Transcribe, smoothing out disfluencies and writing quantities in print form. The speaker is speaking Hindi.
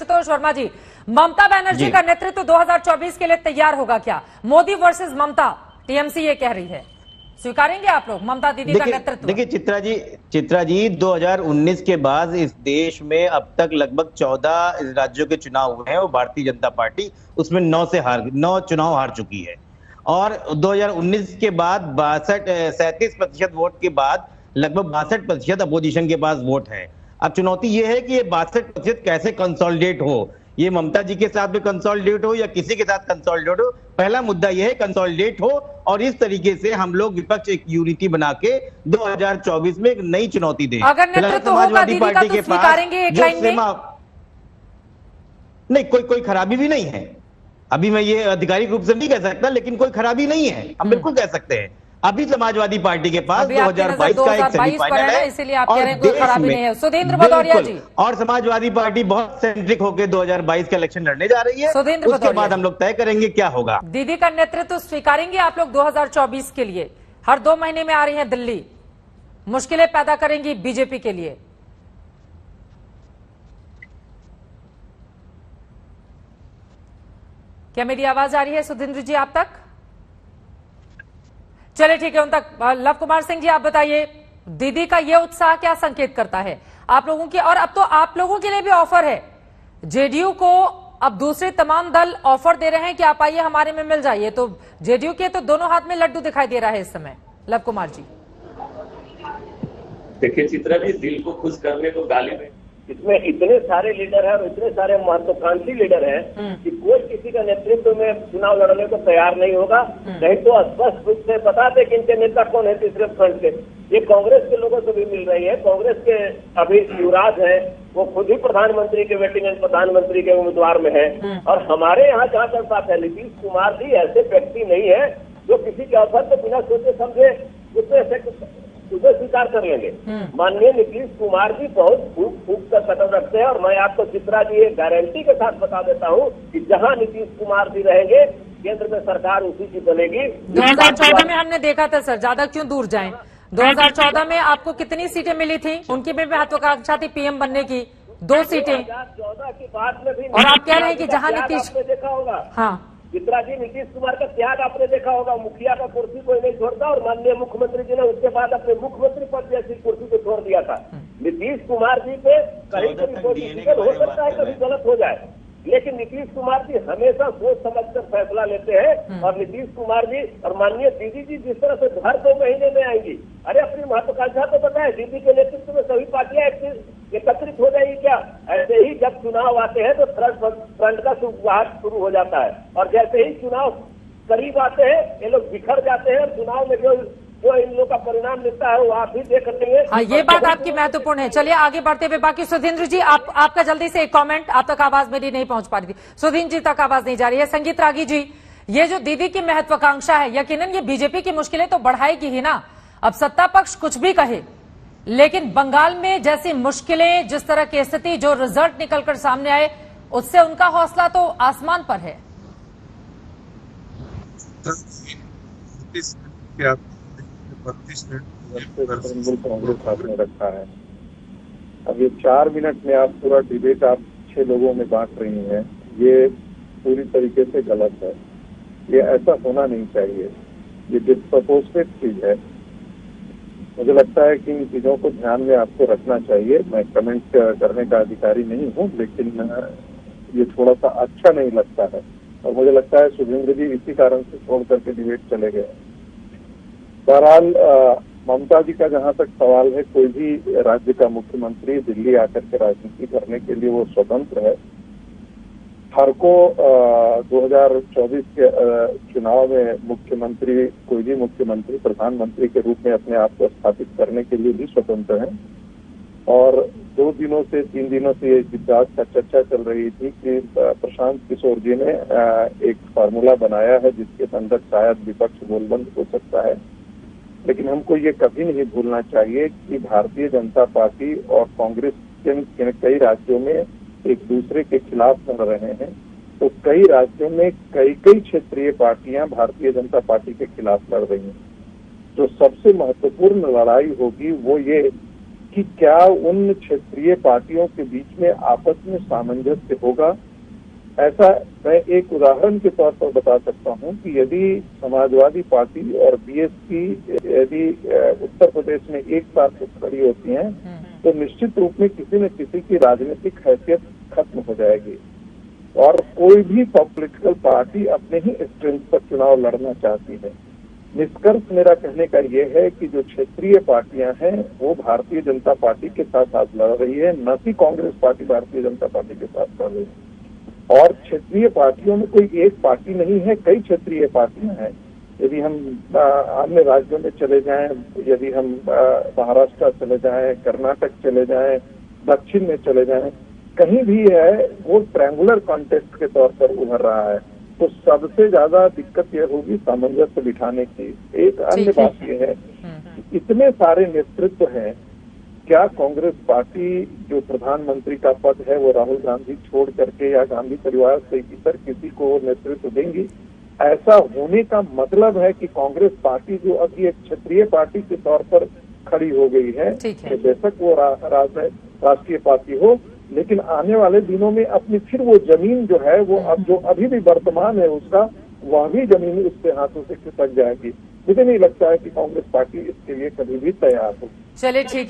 आशुतोष वर्मा जी, ममता बनर्जी का नेतृत्व 2024 के लिए तैयार होगा क्या? मोदी वर्सेस ममता, टीएमसी ये कह रही है, स्वीकारेंगे आप लोग ममता दीदी का नेतृत्व? देखिए चित्रा जी 2019 के बाद इस देश में अब तक लगभग 14 राज्यों के चुनाव हुए हैं और भारतीय जनता पार्टी उसमें 9 चुनाव हार चुकी है। और 2019 के बाद 37% वोट के बाद लगभग 62% अपोजिशन के पास वोट है। अब चुनौती ये है कि ये 62% कैसे कंसोलिडेट हो, ये ममता जी के साथ में कंसोलिडेट हो या किसी के साथ कंसोलिडेट हो। पहला मुद्दा यह है कंसोलिडेट हो और इस तरीके से हम लोग विपक्ष एक यूनिटी बना के 2024 में एक नई चुनौती दें। अगर नेतृत्व होगा दीदी का तो स्वीकारेंगे एक लाइन में? नहीं, कोई खराबी भी नहीं है। अभी मैं ये आधिकारिक रूप से नहीं कह सकता, लेकिन कोई खराबी नहीं है, हम बिल्कुल कह सकते हैं। अभी समाजवादी पार्टी के पास 2022 का एक सेमीफाइनल है, इसलिए आप कह रहे हैं कोई खराबी नहीं है। सुधींद्र भदौरिया जी, और समाजवादी पार्टी बहुत सेंट्रिक होकर 2022 का इलेक्शन लड़ने जा रही है। उसके बाद हम लोग तय करेंगे क्या होगा। दीदी का नेतृत्व स्वीकारेंगे आप लोग 2024 के लिए? हर 2 महीने में आ रही है दिल्ली, मुश्किलें पैदा करेंगी बीजेपी के लिए। क्या मेरी आवाज आ रही है सुधींद्र जी आप तक? चलिए ठीक है, उन तक। लव कुमार सिंह जी आप बताइए, दीदी का ये उत्साह क्या संकेत करता है आप लोगों की? और अब तो आप लोगों के लिए भी ऑफर है, जेडीयू को अब दूसरे तमाम दल ऑफर दे रहे हैं कि आप आइए हमारे में मिल जाइए, तो जेडीयू के तो दोनों हाथ में लड्डू दिखाई दे रहा है इस समय। लव कुमार जी देखिए चित्रा जी, दिल को खुश करने को गाली में इसमें इतने सारे लीडर हैं और इतने सारे महत्वाकांक्षी लीडर हैं कि कोई किसी का नेतृत्व में चुनाव लड़ने को तैयार नहीं होगा। नहीं तो स्पष्ट रूप से बता दे कि इनके नेता कौन है तीसरे फ्रंट के। ये कांग्रेस के लोगों से भी मिल रही है। कांग्रेस के अभी युवराज है, वो खुद ही प्रधानमंत्री के वेटिंग एंड प्रधानमंत्री के उम्मीदवार में है। और हमारे यहाँ जहाँ तक बात है, नीतीश कुमार जी ऐसे व्यक्ति नहीं है जो किसी के अवसर को बिना सोचे समझे उसे स्वीकार कर लेंगे। माननीय नीतीश कुमार जी बहुत फूक कर कदम रखते हैं और मैं आपको चित्रा जी एक गारंटी के साथ बता देता हूँ कि जहाँ नीतीश कुमार जी रहेंगे केंद्र में सरकार उसी की बनेगी। 2014 में हमने देखा था सर, ज्यादा क्यों दूर जाएं, 2014 में आपको कितनी सीटें मिली थी? उनकी भी महत्वाकांक्षा थी पीएम बनने की, 2 सीटें। 2014 की बात में भी और आप कह रहे हैं कि जहाँ नीतीश देखा होगा। हाँ चित्रा जी, नीतीश कुमार का त्याग आपने देखा होगा। मुखिया का कुर्सी कोई नहीं छोड़ता और माननीय मुख्यमंत्री जी ने उसके बाद अपने मुख्यमंत्री पद जैसी कुर्सी को छोड़ दिया था। नीतीश कुमार जी पे कहीं हो सकता है कभी गलत हो जाए, लेकिन नीतीश कुमार जी हमेशा सोच समझकर फैसला लेते हैं। और नीतीश कुमार जी और माननीय दीदी जी जिस तरह से हर 2 महीने में आएंगी, अरे अपनी महत्वाकांक्षा तो पता है, दीदी के नेतृत्व में सभी पार्टियां एकत्रित हो जाएगी क्या? ऐसे ही जब चुनाव आते हैं तो फ्रंट का सुबहाट शुरू हो जाता है और जैसे ही चुनाव करीब आते हैं ये लोग बिखर जाते हैं और चुनाव में जो इन लोगों का परिणाम मिलता है वो आप भी देख लेंगे। हाँ, ये बात आपकी महत्वपूर्ण है। चलिए आगे बढ़ते हुए बाकी सुधींद्र जी आपका जल्दी से एक कमेंट, आप तक आवाज मेरी नहीं पहुंच पा रही थी, सुधींद्र जी तक आवाज नहीं जा रही है। संगीत रागी जी, ये जो दीदी की महत्वाकांक्षा है यकीनन ये बीजेपी की मुश्किलें तो बढ़ाएगी ही ना। अब सत्ता पक्ष कुछ भी कहे, लेकिन बंगाल में जैसी मुश्किलें, जिस तरह की स्थिति, जो रिजल्ट निकलकर सामने आए, उससे उनका हौसला तो आसमान पर है। कांग्रेस आपने रखा है। अब ये 4 मिनट में आप पूरा डिबेट आप 6 लोगों में बांट रही हैं, ये पूरी तरीके से गलत है। ये ऐसा होना नहीं चाहिए, ये डिस्प्रपोर्शनेट चीज है। मुझे लगता है कि इन चीजों को ध्यान में आपको रखना चाहिए। मैं कमेंट करने का अधिकारी नहीं हूँ, लेकिन ये थोड़ा सा अच्छा नहीं लगता है और मुझे लगता है सुधींद्र जी इसी कारण से छोड़ करके डिबेट चले गए। बहरहाल ममता जी का जहाँ तक सवाल है, कोई भी राज्य का मुख्यमंत्री दिल्ली आकर के राजनीति करने के लिए वो स्वतंत्र है। हर को 2024 के चुनाव में मुख्यमंत्री, कोई भी मुख्यमंत्री प्रधानमंत्री के रूप में अपने आप को स्थापित करने के लिए भी स्वतंत्र है। और 2 दिनों से 3 दिनों से ये बात का चर्चा चल रही थी कि प्रशांत किशोर जी ने एक फार्मूला बनाया है जिसके अंदर शायद विपक्ष गोलबंद हो सकता है, लेकिन हमको ये कभी नहीं भूलना चाहिए कि भारतीय जनता पार्टी और कांग्रेस के कई राज्यों में एक दूसरे के खिलाफ लड़ रहे हैं। तो कई राज्यों में कई क्षेत्रीय पार्टियां भारतीय जनता पार्टी के खिलाफ लड़ रही हैं। जो सबसे महत्वपूर्ण लड़ाई होगी वो ये कि क्या उन क्षेत्रीय पार्टियों के बीच में आपस में सामंजस्य होगा। ऐसा मैं एक उदाहरण के तौर पर बता सकता हूं कि यदि समाजवादी पार्टी और बीएसपी यदि उत्तर प्रदेश में एक साथ खड़ी होती हैं तो निश्चित रूप में किसी न किसी की राजनीतिक हैसियत खत्म हो जाएगी और कोई भी पॉलिटिकल पार्टी अपने ही स्ट्रेंथ पर चुनाव लड़ना चाहती है। निष्कर्ष मेरा कहने का ये है कि जो क्षेत्रीय पार्टियां हैं वो भारतीय जनता पार्टी के साथ लड़ रही है, न कि कांग्रेस पार्टी भारतीय जनता पार्टी के साथ लड़ रही है। और क्षेत्रीय पार्टियों में कोई एक पार्टी नहीं है, कई क्षेत्रीय पार्टियां हैं। यदि हम अन्य राज्यों में चले जाएं, यदि हम महाराष्ट्र चले जाएं, कर्नाटक चले जाएं, दक्षिण में चले जाएं, कहीं भी है वो ट्रायंगुलर कॉन्टेस्ट के तौर पर उभर रहा है। तो सबसे ज्यादा दिक्कत यह होगी सामंजस्य बिठाने की। एक अन्य बात यह है कि इतने सारे नेतृत्व हैं, क्या कांग्रेस पार्टी जो प्रधानमंत्री का पद है वो राहुल गांधी छोड़ करके या गांधी परिवार से इतर किसी को नेतृत्व देंगी? ऐसा होने का मतलब है कि कांग्रेस पार्टी जो अभी एक क्षेत्रीय पार्टी के तौर पर खड़ी हो गई है, तो बेशक वो राष्ट्रीय पार्टी हो, लेकिन आने वाले दिनों में अपनी फिर वो जमीन जो है वो अब जो अभी भी वर्तमान है उसका वह भी जमीन उसके हाथों से खिसक जाएगी। मुझे नहीं लगता है कि कांग्रेस पार्टी इसके लिए कभी भी तैयार हो। चलिए ठीक है।